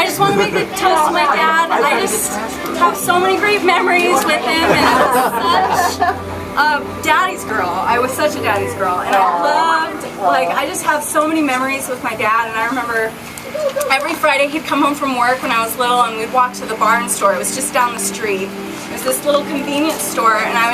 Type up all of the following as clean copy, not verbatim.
just want to make a toast to my dad. I just have so many great memories with him, and I was such a daddy's girl. I was such a daddy's girl, and I loved, like, I just have so many memories with my dad. And I remember every Friday he'd come home from work when I was little, and we'd walk to the barn store. It was just down the street. It was this little convenience store, and I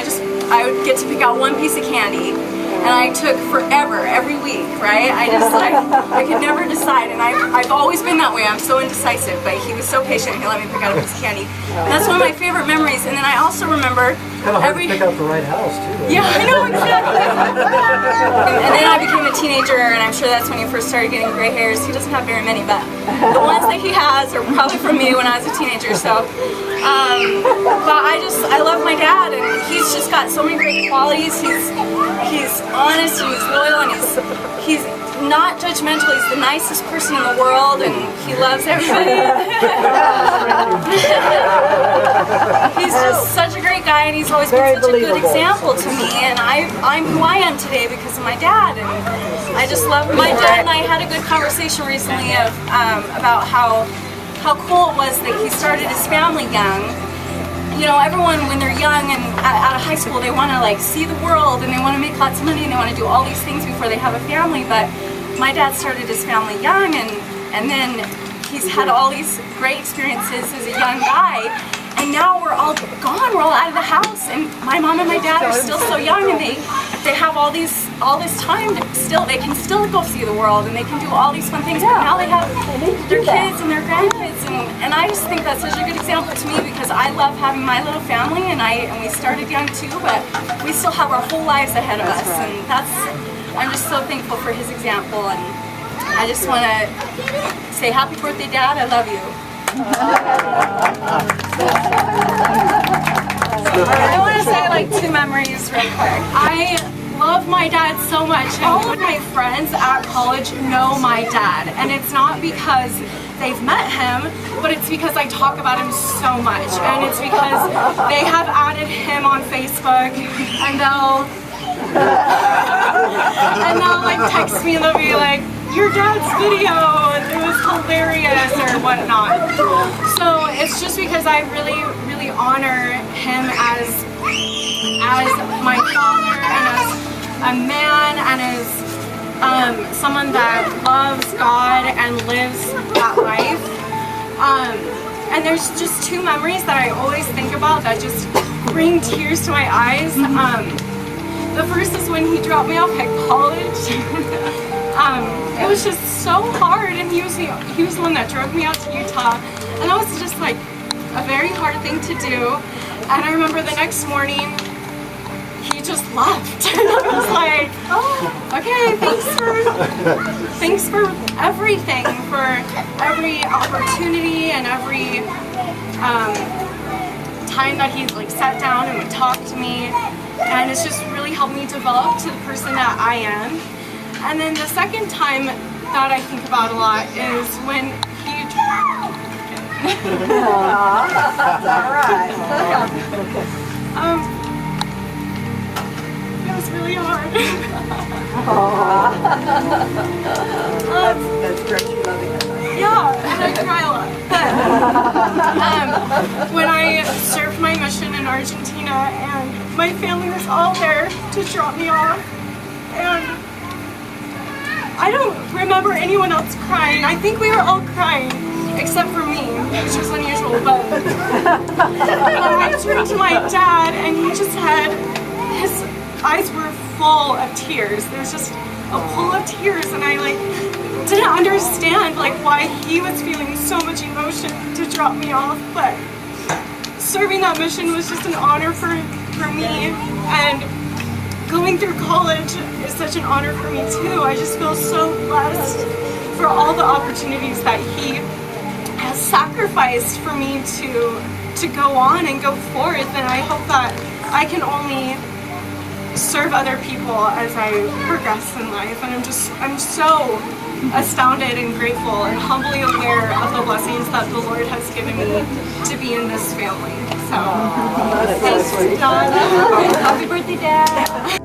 would get to pick out one piece of candy. And I took forever, every week, right? I could never decide, and I've always been that way. I'm so indecisive, but he was so patient. He let me pick out a piece of candy. And that's one of my favorite memories. And then I also remember kind of hard to pick out the right house, too. Yeah, I know, exactly. And then I became a teenager, and I'm sure that's when he first started getting gray hairs. He doesn't have very many, but the ones that he has are probably from me when I was a teenager. So, but I love my dad, and he's just got so many great qualities. He's honest, and he's loyal, and he's not judgmental. He's the nicest person in the world, and he loves everybody. He's just such a great guy, and he's always been such a good example to me. And I'm who I am today because of my dad, and I just love my dad. And I had a good conversation recently about how cool it was that he started his family young. You know, everyone when they're young and out of high school, they want to like see the world, and they want to make lots of money, and they want to do all these things before they have a family. But my dad started his family young, and then he's had all these great experiences as a young guy. And now we're all gone, we're all out of the house, and my mom and my dad are still so young, and they have all this time to they can still go see the world, and they can do all these fun things, but now they have their kids and their grandkids, and I just think that's such a good example to me, because I love having my little family, and we started young too, but we still have our whole lives ahead of us, and I'm just so thankful for his example, and I just want to say happy birthday, Dad, I love you. I want to say like 2 memories real quick. I love my dad so much, and all of my friends at college know my dad, and it's not because they've met him, but it's because I talk about him so much, and it's because they have added him on Facebook, and they'll like text me, and they'll be like, your dad's video, it was hilarious, or whatnot. So it's just because I really, really honor him as my father, and as a man, and as someone that loves God and lives that life. And there's just 2 memories that I always think about that just bring tears to my eyes. The first is when he dropped me off at college. It was just so hard, and he was the one that drove me out to Utah, and that was just like a very hard thing to do. And I remember the next morning he just left, and I was like, oh, okay, thanks for everything, for every opportunity and every time that he like sat down and would talk to me, and it's just really helped me develop to the person that I am. And then the second time that I think about a lot is when he... Alright. It was really hard. That's great, you loving it. Yeah, and I cry a lot. When I served my mission in Argentina, and my family was all there to drop me off, and I don't remember anyone else crying. I think we were all crying, except for me, which was unusual, but I turned to my dad, and he just had, his eyes were full of tears. There was just a pool of tears, and I didn't understand why he was feeling so much emotion to drop me off, but serving that mission was just an honor for me, and going through college is such an honor for me too. I just feel so blessed for all the opportunities that he has sacrificed for me to go on and go forth, and I hope that I can only serve other people as I progress in life, and I'm so astounded and grateful and humbly aware of the blessings that the Lord has given me to be in this family. So, thanks, Dad. Happy birthday, Dad.